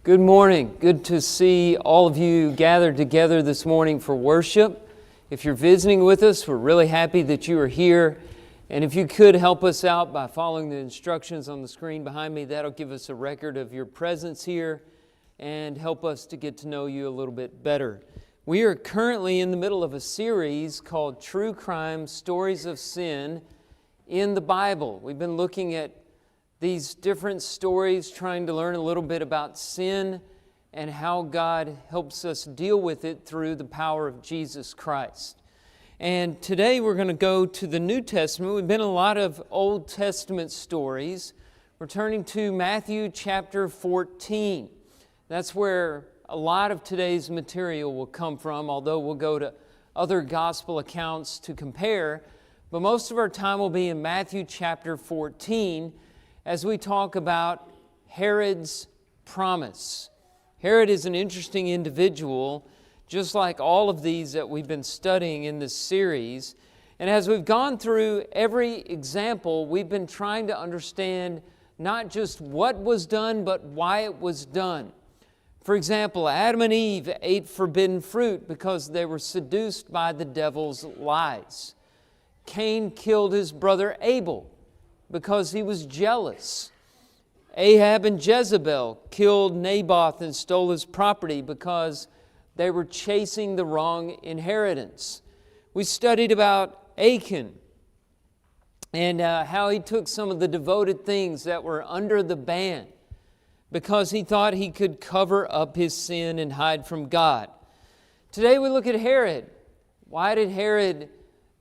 Good morning. Good to see all of you gathered together this morning for worship. If you're visiting with us, we're really happy that you are here. And if you could help us out by following the instructions on the screen behind me, that'll give us a record of your presence here and help us to get to know you a little bit better. We are currently in the middle of a series called True Crime: Stories of Sin in the Bible. We've been looking at these different stories, trying to learn a little bit about sin and how God helps us deal with it through the power of Jesus Christ. And today we're going to go to the New Testament. We've been in a lot of Old Testament stories. We're turning to Matthew chapter 14. That's where a lot of today's material will come from, although we'll go to other gospel accounts to compare. But most of our time will be in Matthew chapter 14, as we talk about Herod's promise. Herod is an interesting individual, just like all of these that we've been studying in this series. And as we've gone through every example, we've been trying to understand not just what was done, but why it was done. For example, Adam and Eve ate forbidden fruit because they were seduced by the devil's lies. Cain killed his brother Abel because he was jealous. Ahab and Jezebel killed Naboth and stole his property because they were chasing the wrong inheritance. We studied about Achan and how he took some of the devoted things that were under the ban because he thought he could cover up his sin and hide from God. Today we look at Herod. Why did Herod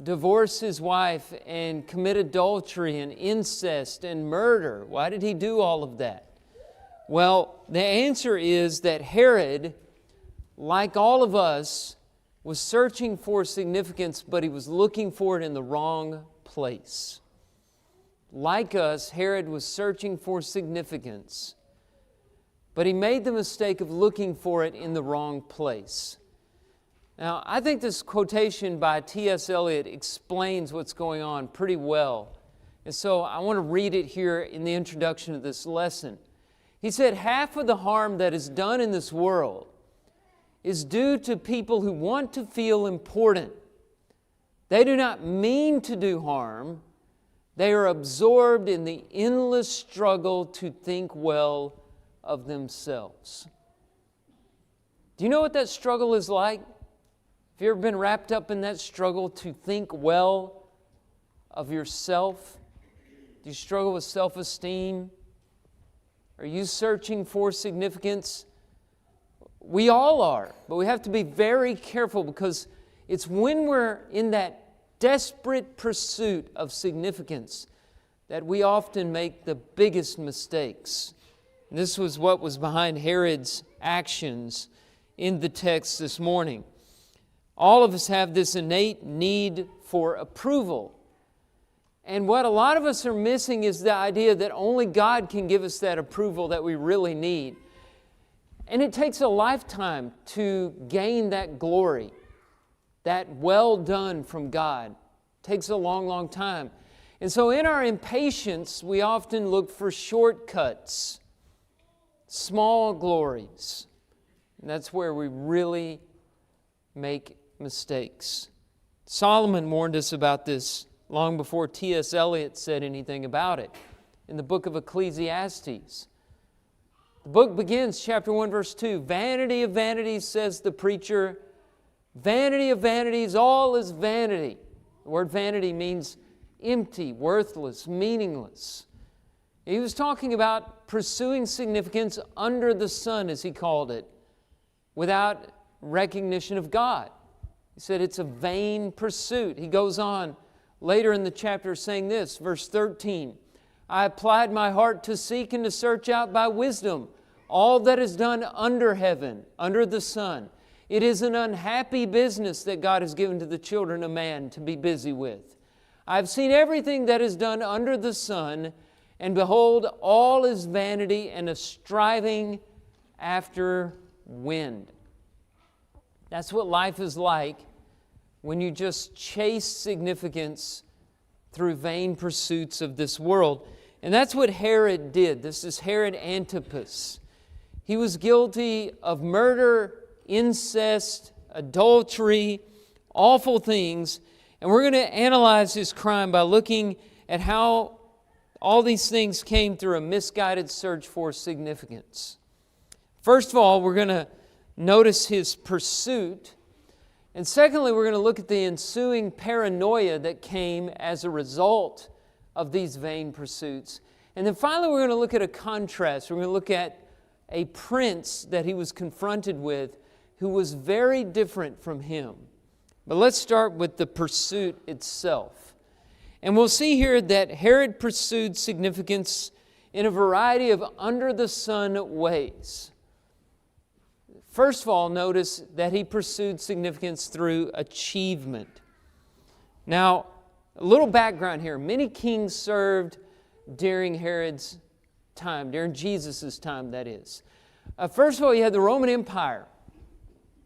divorce his wife and commit adultery and incest and murder? Why did he do all of that? Well, the answer is that Herod, like all of us, was searching for significance, but he was looking for it in the wrong place. Like us, Herod was searching for significance, but he made the mistake of looking for it in the wrong place. Now, I think this quotation by T.S. Eliot explains what's going on pretty well. And so I want to read it here in the introduction of this lesson. He said, "Half of the harm that is done in this world is due to people who want to feel important. They do not mean to do harm. They are absorbed in the endless struggle to think well of themselves." Do you know what that struggle is like? Have you ever been wrapped up in that struggle to think well of yourself? Do you struggle with self-esteem? Are you searching for significance? We all are, but we have to be very careful because it's when we're in that desperate pursuit of significance that we often make the biggest mistakes. And this was what was behind Herod's actions in the text this morning. All of us have this innate need for approval. And what a lot of us are missing is the idea that only God can give us that approval that we really need. And it takes a lifetime to gain that glory, that well done from God. It takes a long, long time. And so in our impatience, we often look for shortcuts, small glories. And that's where we really make mistakes. Solomon warned us about this long before T.S. Eliot said anything about it in the book of Ecclesiastes. The book begins, chapter 1, verse 2, "Vanity of vanities, says the preacher, vanity of vanities, all is vanity." The word vanity means empty, worthless, meaningless. He was talking about pursuing significance under the sun, as he called it, without recognition of God. He said it's a vain pursuit. He goes on later in the chapter saying this, verse 13, "I applied my heart to seek and to search out by wisdom all that is done under heaven, under the sun. It is an unhappy business that God has given to the children of man to be busy with. I've seen everything that is done under the sun, and behold, all is vanity and a striving after wind." That's what life is like when you just chase significance through vain pursuits of this world. And that's what Herod did. This is Herod Antipas. He was guilty of murder, incest, adultery, awful things. And we're going to analyze his crime by looking at how all these things came through a misguided search for significance. First of all, we're going to notice his pursuit. And secondly, we're going to look at the ensuing paranoia that came as a result of these vain pursuits. And then finally, we're going to look at a contrast. We're going to look at a prince that he was confronted with who was very different from him. But let's start with the pursuit itself. And we'll see here that Herod pursued significance in a variety of under-the-sun ways. First of all, notice that he pursued significance through achievement. Now, a little background here. Many kings served during Herod's time, during Jesus' time, that is. First of all, you had the Roman Empire.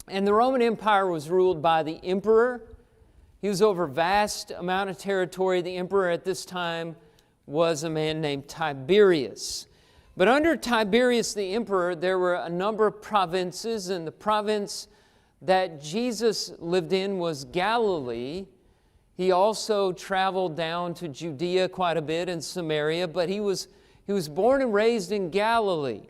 And the Roman Empire was ruled by the emperor. He was over a vast amount of territory. The emperor at this time was a man named Tiberius. But under Tiberius the emperor, there were a number of provinces, and the province that Jesus lived in was Galilee. He also traveled down to Judea quite a bit and Samaria, but he was born and raised in Galilee.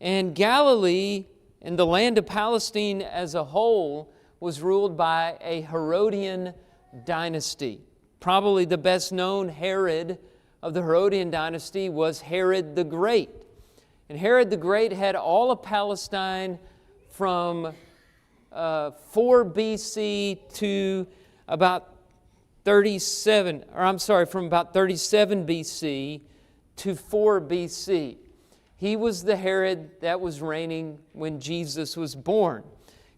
And Galilee and the land of Palestine as a whole was ruled by a Herodian dynasty. Probably the best known Herod of the Herodian dynasty was Herod the Great. And Herod the Great had all of Palestine from 4 BC to about 37 BC to 4 BC. He was the Herod that was reigning when Jesus was born.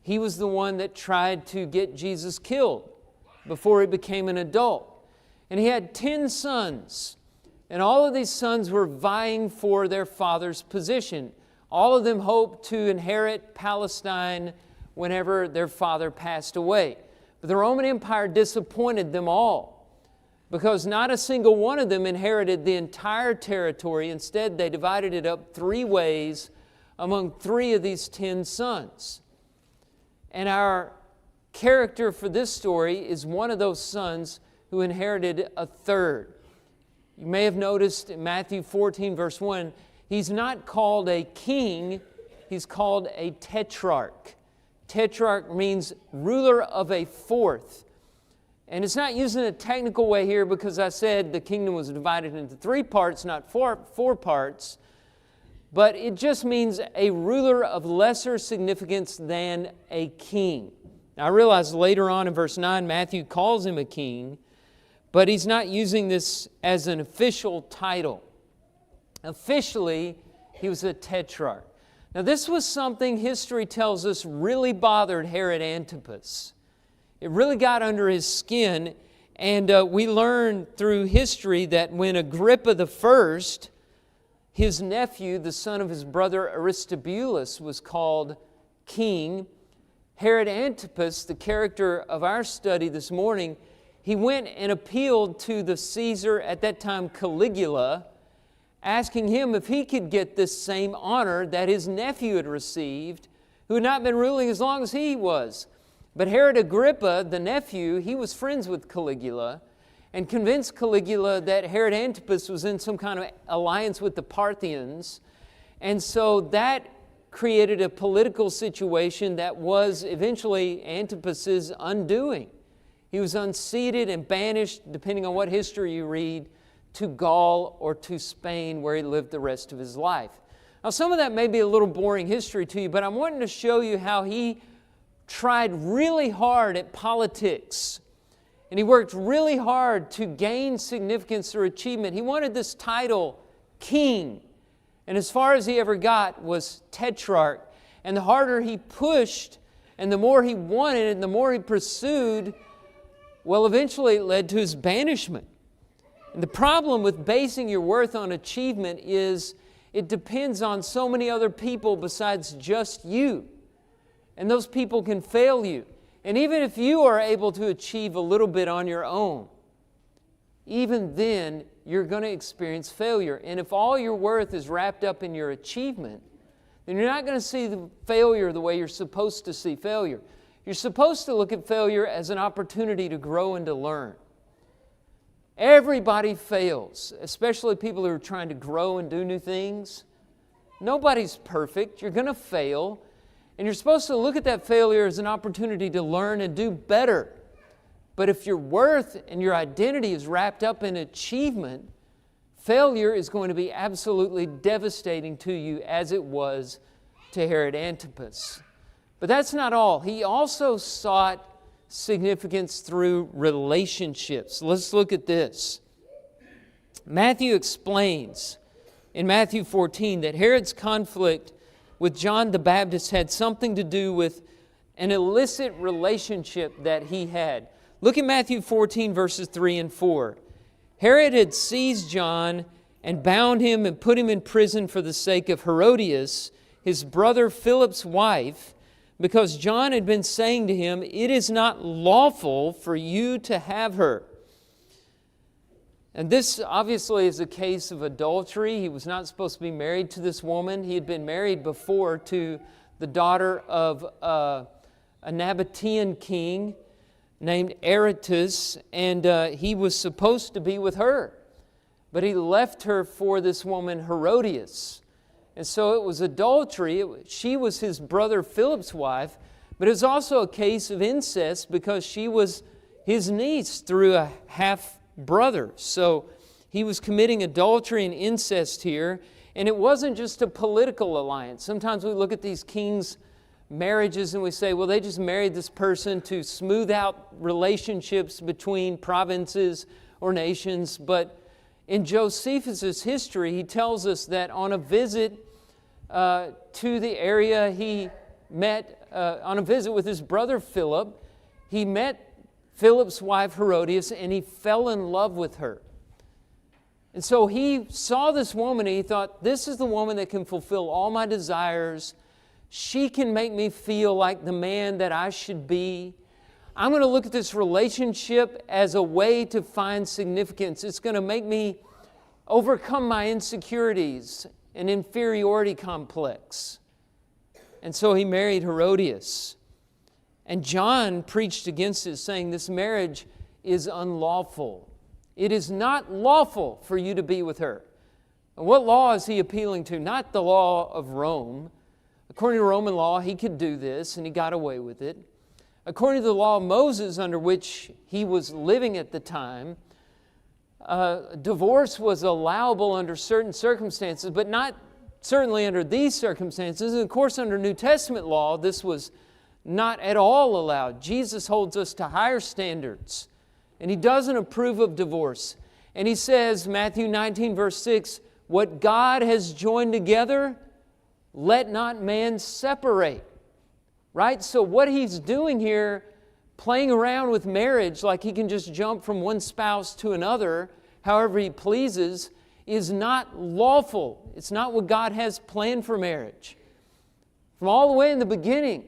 He was the one that tried to get Jesus killed before he became an adult. And he had 10 sons. And all of these sons were vying for their father's position. All of them hoped to inherit Palestine whenever their father passed away. But the Roman Empire disappointed them all, because not a single one of them inherited the entire territory. Instead, they divided it up 3 ways among 3 of these 10 sons. And our character for this story is one of those sons who inherited a third. You may have noticed in Matthew 14, verse 1, he's not called a king, he's called a tetrarch. Tetrarch means ruler of a fourth. And it's not used in a technical way here, because I said the kingdom was divided into 3 parts, not four parts. But it just means a ruler of lesser significance than a king. Now, I realize later on in verse 9, Matthew calls him a king, but he's not using this as an official title. Officially, he was a tetrarch. Now, this was something history tells us really bothered Herod Antipas. It really got under his skin, and we learn through history that when Agrippa I, his nephew, the son of his brother Aristobulus, was called king, Herod Antipas, the character of our study this morning, he went and appealed to the Caesar at that time, Caligula, asking him if he could get this same honor that his nephew had received, who had not been ruling as long as he was. But Herod Agrippa, the nephew, he was friends with Caligula and convinced Caligula that Herod Antipas was in some kind of alliance with the Parthians. And so that created a political situation that was eventually Antipas's undoing. He was unseated and banished, depending on what history you read, to Gaul or to Spain, where he lived the rest of his life. Now, some of that may be a little boring history to you, but I'm wanting to show you how he tried really hard at politics. And he worked really hard to gain significance or achievement. He wanted this title, king. And as far as he ever got was tetrarch. And the harder he pushed and the more he wanted and the more he pursued, well, eventually it led to his banishment. And the problem with basing your worth on achievement is it depends on so many other people besides just you. And those people can fail you. And even if you are able to achieve a little bit on your own, even then you're going to experience failure. And if all your worth is wrapped up in your achievement, then you're not going to see the failure the way you're supposed to see failure. You're supposed to look at failure as an opportunity to grow and to learn. Everybody fails, especially people who are trying to grow and do new things. Nobody's perfect. You're going to fail. And you're supposed to look at that failure as an opportunity to learn and do better. But if your worth and your identity is wrapped up in achievement, failure is going to be absolutely devastating to you, as it was to Herod Antipas. But that's not all. He also sought significance through relationships. Let's look at this. Matthew explains in Matthew 14 that Herod's conflict with John the Baptist had something to do with an illicit relationship that he had. Look at Matthew 14, verses 3 and 4. Herod had seized John and bound him and put him in prison for the sake of Herodias, his brother Philip's wife, because John had been saying to him, "It is not lawful for you to have her." And this obviously is a case of adultery. He was not supposed to be married to this woman. He had been married before to the daughter of a Nabatean king named Aretas, and he was supposed to be with her. But he left her for this woman Herodias. And so it was adultery. She was his brother Philip's wife, but it was also a case of incest because she was his niece through a half-brother. So he was committing adultery and incest here, and it wasn't just a political alliance. Sometimes we look at these kings' marriages and we say, well, they just married this person to smooth out relationships between provinces or nations. But in Josephus' history, he tells us that on a visit to the area he met, on a visit with his brother Philip, he met Philip's wife Herodias and he fell in love with her. And so he saw this woman and he thought, this is the woman that can fulfill all my desires. She can make me feel like the man that I should be. I'm going to look at this relationship as a way to find significance. It's going to make me overcome my insecurities and inferiority complex. And so he married Herodias. And John preached against it, saying this marriage is unlawful. It is not lawful for you to be with her. And what law is he appealing to? Not the law of Rome. According to Roman law, he could do this, and he got away with it. According to the law of Moses, under which he was living at the time, divorce was allowable under certain circumstances, but not certainly under these circumstances. And of course, under New Testament law, this was not at all allowed. Jesus holds us to higher standards, and he doesn't approve of divorce. And he says, Matthew 19, verse 6, what God has joined together, let not man separate. Right? So what he's doing here, playing around with marriage like he can just jump from one spouse to another however he pleases, is not lawful. It's not what God has planned for marriage. From all the way in the beginning,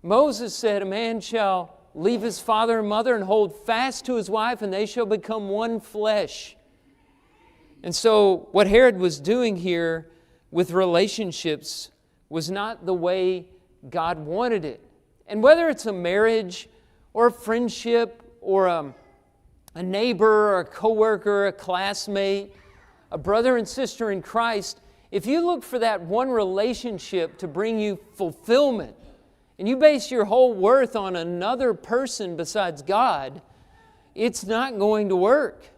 Moses said, a man shall leave his father and mother and hold fast to his wife, and they shall become one flesh. And so what Herod was doing here with relationships was not the way God wanted it. And whether it's a marriage or a friendship or a neighbor or a coworker, a classmate, a brother and sister in Christ, if you look for that one relationship to bring you fulfillment, and you base your whole worth on another person besides God, it's not going to work.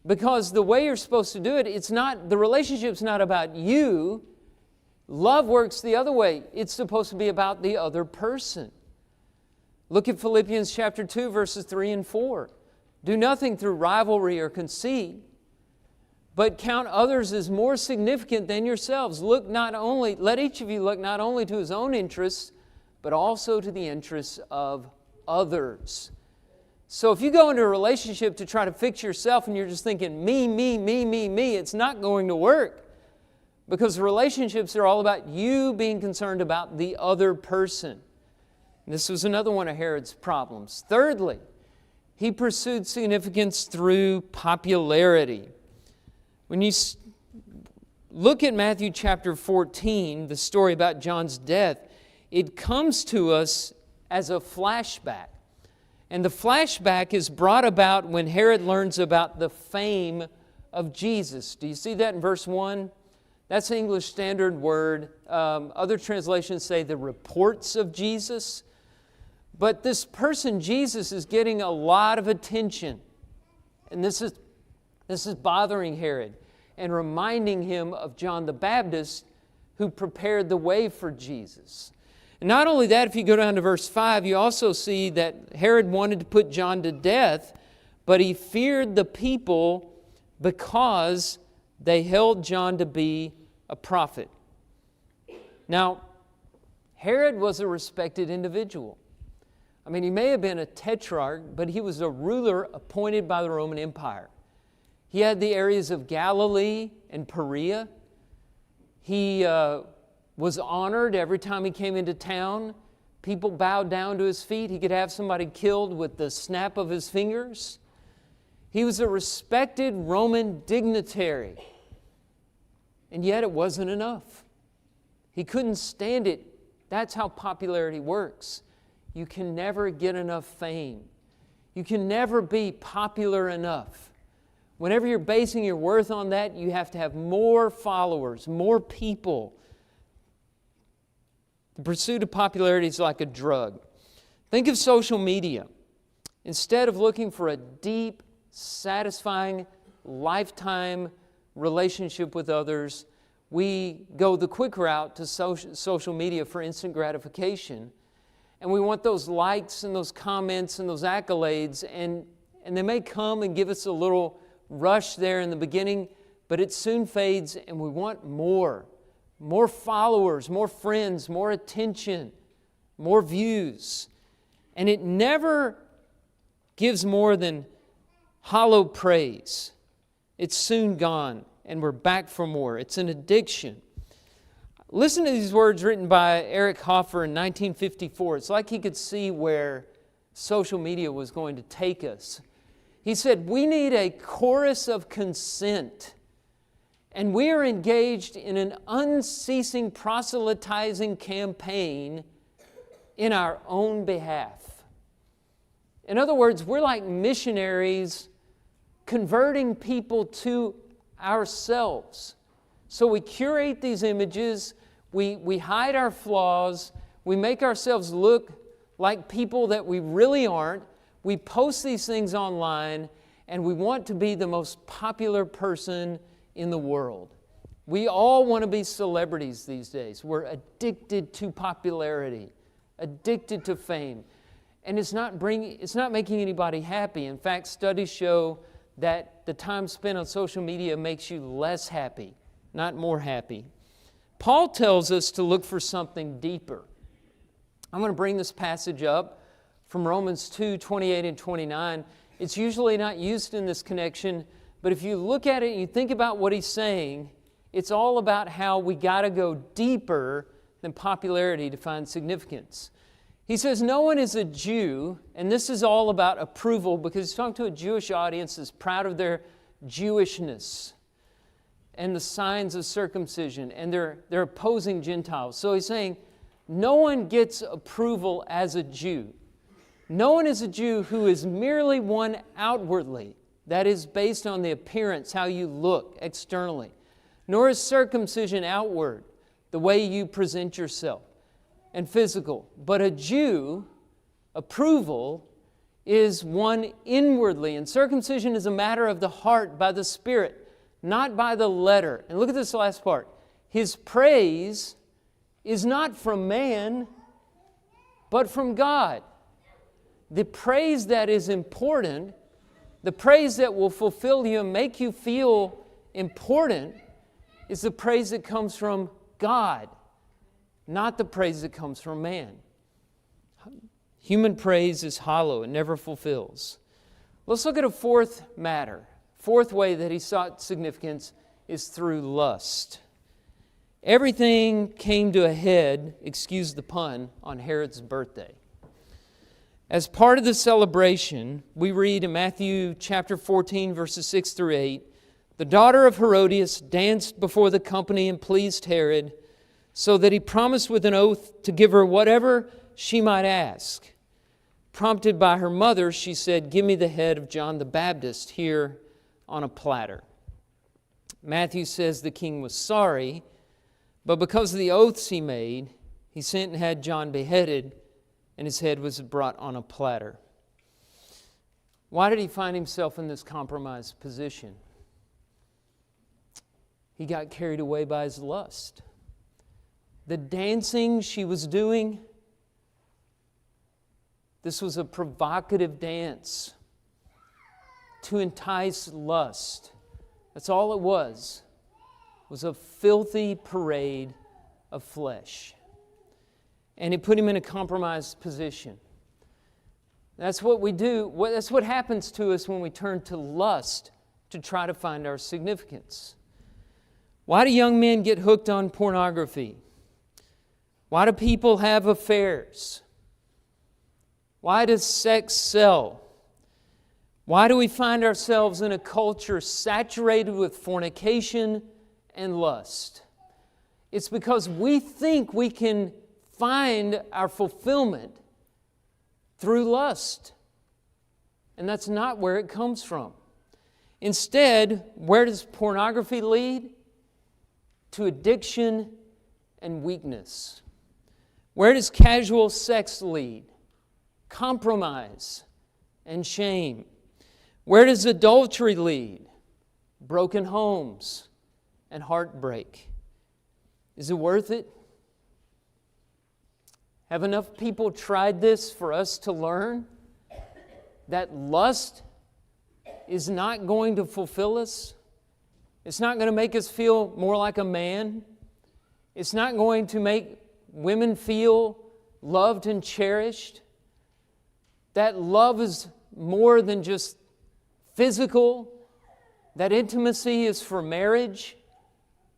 Because the way you're supposed to do it, the relationship's not about you. Love works the other way. It's supposed to be about the other person. Look at Philippians chapter 2, verses 3 and 4. Do nothing through rivalry or conceit, but count others as more significant than yourselves. Let each of you look not only to his own interests, but also to the interests of others. So if you go into a relationship to try to fix yourself and you're just thinking, me, it's not going to work. Because relationships are all about you being concerned about the other person. And this was another one of Herod's problems. Thirdly, he pursued significance through popularity. When you look at Matthew chapter 14, the story about John's death, it comes to us as a flashback. And the flashback is brought about when Herod learns about the fame of Jesus. Do you see that in verse 1? That's the English Standard Word. Other translations say the reports of Jesus. But this person, Jesus, is getting a lot of attention. And this is bothering Herod and reminding him of John the Baptist, who prepared the way for Jesus. And not only that, if you go down to verse 5, you also see that Herod wanted to put John to death, but he feared the people because they held John to be a prophet. Now, Herod was a respected individual. I mean, he may have been a tetrarch, but he was a ruler appointed by the Roman Empire. He had the areas of Galilee and Perea. He was honored every time he came into town. People bowed down to his feet. He could have somebody killed with the snap of his fingers. He was a respected Roman dignitary. And yet it wasn't enough. He couldn't stand it. That's how popularity works. You can never get enough fame. You can never be popular enough. Whenever you're basing your worth on that, you have to have more followers, more people. The pursuit of popularity is like a drug. Think of social media. Instead of looking for a deep, satisfying, lifetime relationship with others, we go the quick route to social media for instant gratification. And we want those likes and those comments and those accolades, and they may come and give us a little rush there in the beginning, but it soon fades, and we want more followers, more friends, more attention, more views. And it never gives more than hollow praise. It's soon gone, and we're back for more. It's an addiction. Listen to these words written by Eric Hoffer in 1954. It's like he could see where social media was going to take us. He said, "We need a chorus of consent, and we are engaged in an unceasing proselytizing campaign in our own behalf." In other words, we're like missionaries converting people to ourselves. So we curate these images, we hide our flaws, we make ourselves look like people that we really aren't. We post these things online, and we want to be the most popular person in the world. We all want to be celebrities these days. We're addicted to popularity, addicted to fame. And it's not making anybody happy. In fact, studies show that the time spent on social media makes you less happy, not more happy. Paul tells us to look for something deeper. I'm going to bring this passage up from Romans 2:28 and 29. It's usually not used in this connection, but if you look at it and you think about what he's saying, it's all about how we got to go deeper than popularity to find significance. He says, no one is a Jew, and this is all about approval because he's talking to a Jewish audience that's proud of their Jewishness and the signs of circumcision, and they're opposing Gentiles. So he's saying, no one gets approval as a Jew. No one is a Jew who is merely one outwardly, that is based on the appearance, how you look externally, nor is circumcision outward, the way you present yourself, and physical. But a Jew, approval, is one inwardly, and circumcision is a matter of the heart by the Spirit, not by the letter. And look at this last part. His praise is not from man, but from God. The praise that is important, the praise that will fulfill you and make you feel important, is the praise that comes from God, not the praise that comes from man. Human praise is hollow, it never fulfills. Let's look at a fourth matter. Fourth way that he sought significance is through lust. Everything came to a head, excuse the pun, on Herod's birthday. As part of the celebration, we read in Matthew chapter 14, verses 6 through 8, The daughter of Herodias danced before the company and pleased Herod, so that he promised with an oath to give her whatever she might ask. Prompted by her mother, she said, "Give me the head of John the Baptist here on a platter." Matthew says the king was sorry, but because of the oaths he made, he sent and had John beheaded, and his head was brought on a platter. Why did he find himself in this compromised position? He got carried away by his lust. The dancing she was doing, this was a provocative dance to entice lust. That's all it was a filthy parade of flesh. And it put him in a compromised position. That's what we do. That's what happens to us when we turn to lust to try to find our significance. Why do young men get hooked on pornography? Why do people have affairs? Why does sex sell? Why do we find ourselves in a culture saturated with fornication and lust? It's because we think we can find our fulfillment through lust. And that's not where it comes from. Instead, where does pornography lead? To addiction and weakness. Where does casual sex lead? Compromise and shame. Where does adultery lead? Broken homes and heartbreak. Is it worth it? Have enough people tried this for us to learn that lust is not going to fulfill us? It's not going to make us feel more like a man. It's not going to make women feel loved and cherished. That love is more than just physical. That intimacy is for marriage.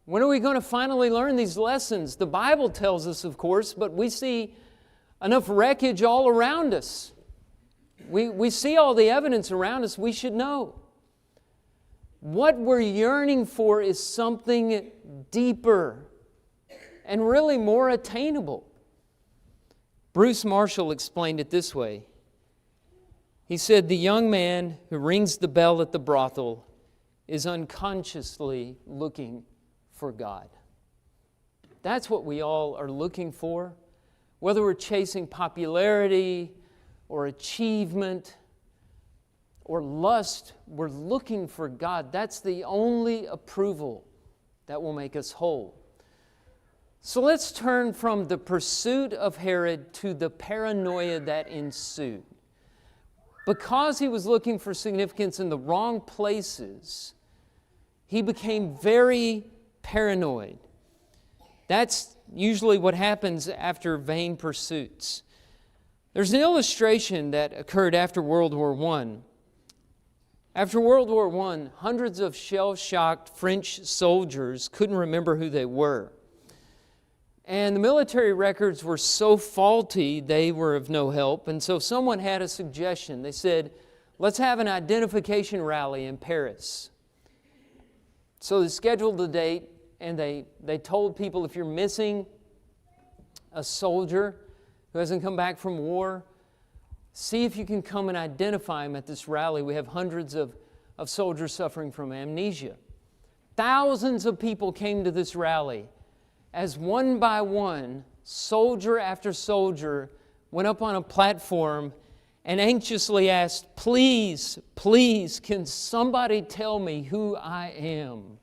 When are we going to finally learn these lessons? The Bible tells us, of course, but we see enough wreckage all around us. We see all the evidence around us. We should know. What we're yearning for is something deeper and really more attainable. Bruce Marshall explained it this way. He said, "The young man who rings the bell at the brothel is unconsciously looking for God." That's what we all are looking for. Whether we're chasing popularity or achievement or lust, we're looking for God. That's the only approval that will make us whole. So let's turn from the pursuit of Herod to the paranoia that ensued. Because he was looking for significance in the wrong places, he became very paranoid. That's usually what happens after vain pursuits. There's an illustration that occurred after World War I. After World War I, hundreds of shell-shocked French soldiers couldn't remember who they were. And the military records were so faulty, they were of no help. And so someone had a suggestion. They said, let's have an identification rally in Paris. So they scheduled the date, and they told people, if you're missing a soldier who hasn't come back from war, see if you can come and identify him at this rally. We have hundreds of soldiers suffering from amnesia. Thousands of people came to this rally as one by one, soldier after soldier went up on a platform and anxiously asked, "Please, please, can somebody tell me who I am?"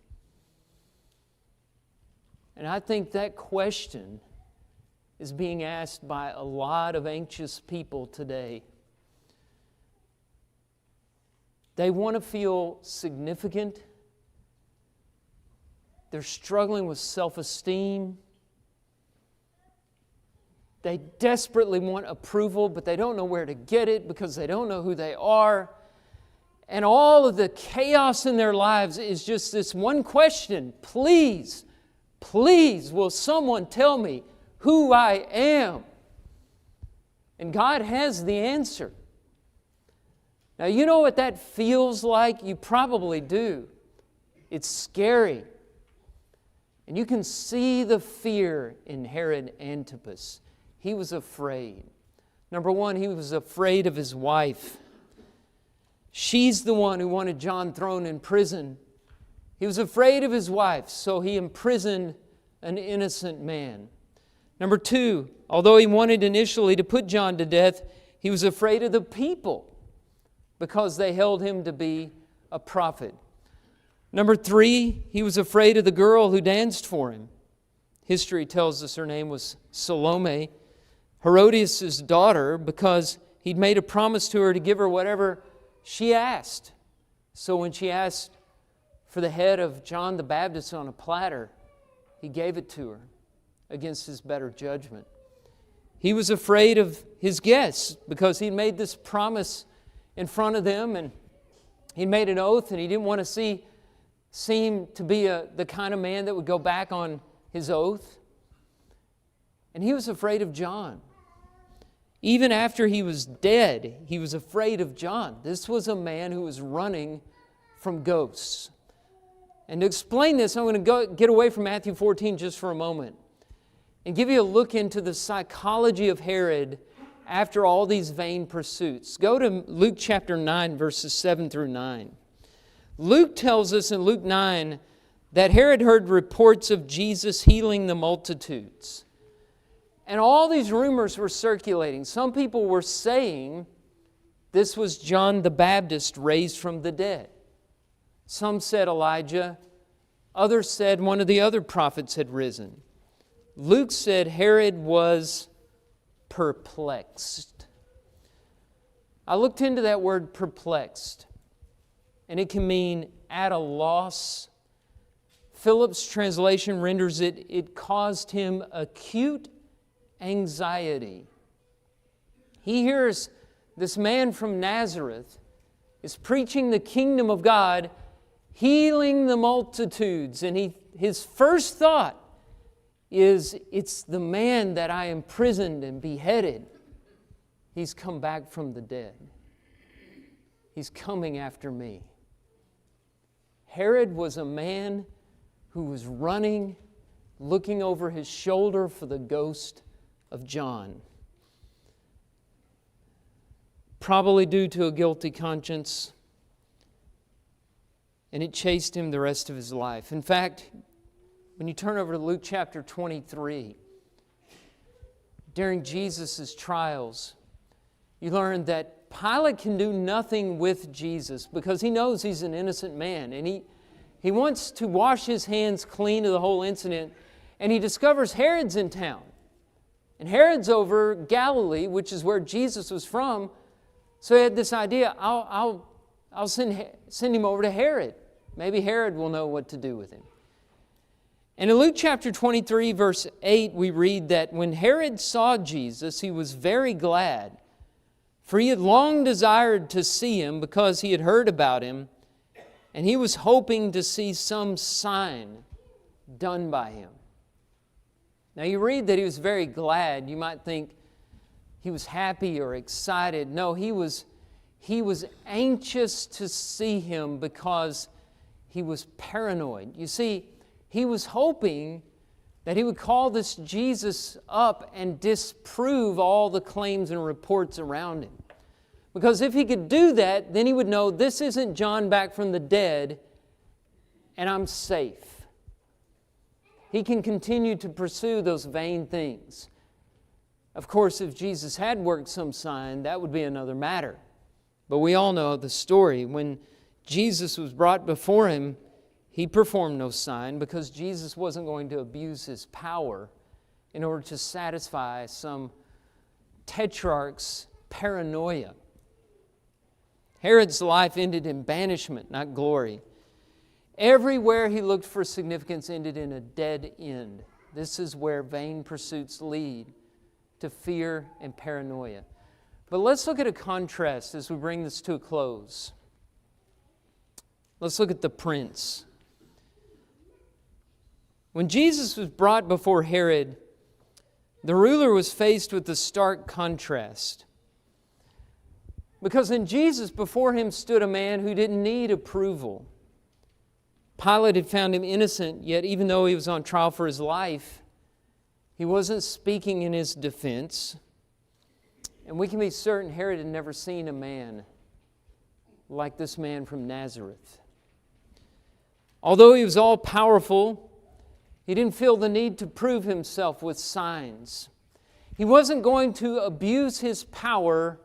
And I think that question is being asked by a lot of anxious people today. They want to feel significant. They're struggling with self-esteem. They desperately want approval, but they don't know where to get it because they don't know who they are. And all of the chaos in their lives is just this one question: please, please, will someone tell me who I am? And God has the answer. Now, you know what that feels like? You probably do. It's scary. And you can see the fear in Herod Antipas. He was afraid. Number one, he was afraid of his wife. She's the one who wanted John thrown in prison. He was afraid of his wife, so he imprisoned an innocent man. Number two, although he wanted initially to put John to death, he was afraid of the people because they held him to be a prophet. Number three, he was afraid of the girl who danced for him. History tells us her name was Salome, Herodias' daughter, because he'd made a promise to her to give her whatever she asked. So when she asked for the head of John the Baptist on a platter, he gave it to her against his better judgment. He was afraid of his guests because he'd made this promise in front of them, and he made an oath, and he didn't want to seem to be the kind of man that would go back on his oath. And he was afraid of John. Even after he was dead, he was afraid of John. This was a man who was running from ghosts. And to explain this, I'm going to get away from Matthew 14 just for a moment and give you a look into the psychology of Herod after all these vain pursuits. Go to Luke chapter 9, verses 7 through 9. Luke tells us in Luke 9 that Herod heard reports of Jesus healing the multitudes. And all these rumors were circulating. Some people were saying this was John the Baptist raised from the dead. Some said Elijah. Others said one of the other prophets had risen. Luke said Herod was perplexed. I looked into that word perplexed, and it can mean at a loss. Phillips' translation renders it caused him acute anxiety. He hears this man from Nazareth is preaching the kingdom of God, healing the multitudes, and his first thought is, it's the man that I imprisoned and beheaded. He's come back from the dead. He's coming after me. Herod was a man who was running, looking over his shoulder for the ghost of John. Probably due to a guilty conscience, and it chased him the rest of his life. In fact, when you turn over to Luke chapter 23, during Jesus' trials, you learn that Pilate can do nothing with Jesus because he knows he's an innocent man, and he wants to wash his hands clean of the whole incident, and he discovers Herod's in town. And Herod's over Galilee, which is where Jesus was from. So he had this idea, I'll send him over to Herod. Maybe Herod will know what to do with him. And in Luke chapter 23, verse 8, we read that when Herod saw Jesus, he was very glad, for he had long desired to see him because he had heard about him, and he was hoping to see some sign done by him. Now you read that he was very glad. You might think he was happy or excited. No, he was anxious to see him because he was paranoid. You see, he was hoping that he would call this Jesus up and disprove all the claims and reports around him. Because if he could do that, then he would know this isn't John back from the dead, and I'm safe. He can continue to pursue those vain things. Of course, if Jesus had worked some sign, that would be another matter. But we all know the story. When Jesus was brought before him, he performed no sign because Jesus wasn't going to abuse his power in order to satisfy some tetrarch's paranoia. Herod's life ended in banishment, not glory. Everywhere he looked for significance ended in a dead end. This is where vain pursuits lead to fear and paranoia. But let's look at a contrast as we bring this to a close. Let's look at the prince. When Jesus was brought before Herod, the ruler was faced with the stark contrast. Because in Jesus, before him stood a man who didn't need approval. Pilate had found him innocent, yet even though he was on trial for his life, he wasn't speaking in his defense. And we can be certain Herod had never seen a man like this man from Nazareth. Although he was all-powerful, he didn't feel the need to prove himself with signs. He wasn't going to abuse his power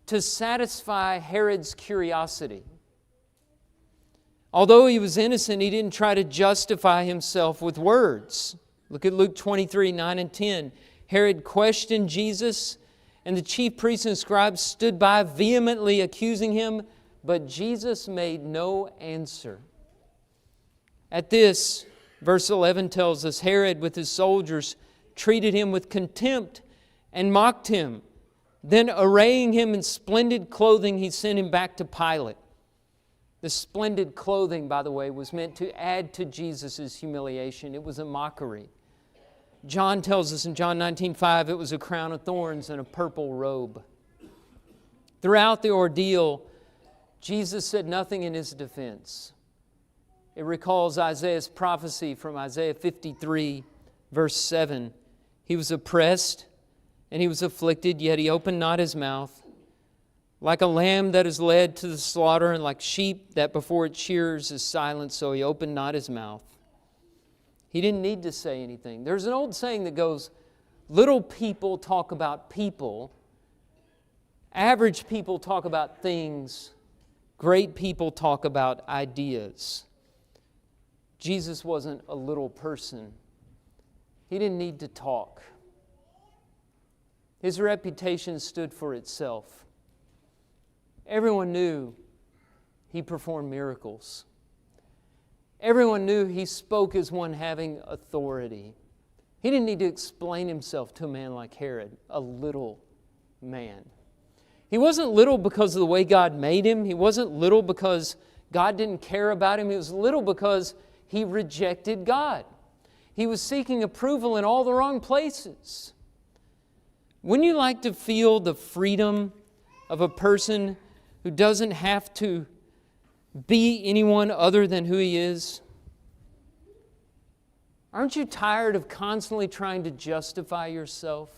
to satisfy Herod's curiosity. Although he was innocent, he didn't try to justify himself with words. Look at Luke 23, 9 and 10. Herod questioned Jesus, and the chief priests and scribes stood by vehemently accusing him, but Jesus made no answer. At this, verse 11 tells us, Herod with his soldiers treated him with contempt and mocked him. Then arraying him in splendid clothing, he sent him back to Pilate. The splendid clothing, by the way, was meant to add to Jesus' humiliation. It was a mockery. John tells us in John 19:5, it was a crown of thorns and a purple robe. Throughout the ordeal, Jesus said nothing in his defense. It recalls Isaiah's prophecy from Isaiah 53, verse 7. He was oppressed and he was afflicted, yet he opened not his mouth. Like a lamb that is led to the slaughter, and like sheep that before its shearers is silent, so he opened not his mouth. He didn't need to say anything. There's an old saying that goes, little people talk about people, average people talk about things, great people talk about ideas. Jesus wasn't a little person. He didn't need to talk. His reputation stood for itself. Everyone knew he performed miracles. Everyone knew he spoke as one having authority. He didn't need to explain himself to a man like Herod, a little man. He wasn't little because of the way God made him. He wasn't little because God didn't care about him. He was little because he rejected God. He was seeking approval in all the wrong places. Wouldn't you like to feel the freedom of a person who doesn't have to be anyone other than who he is? Aren't you tired of constantly trying to justify yourself?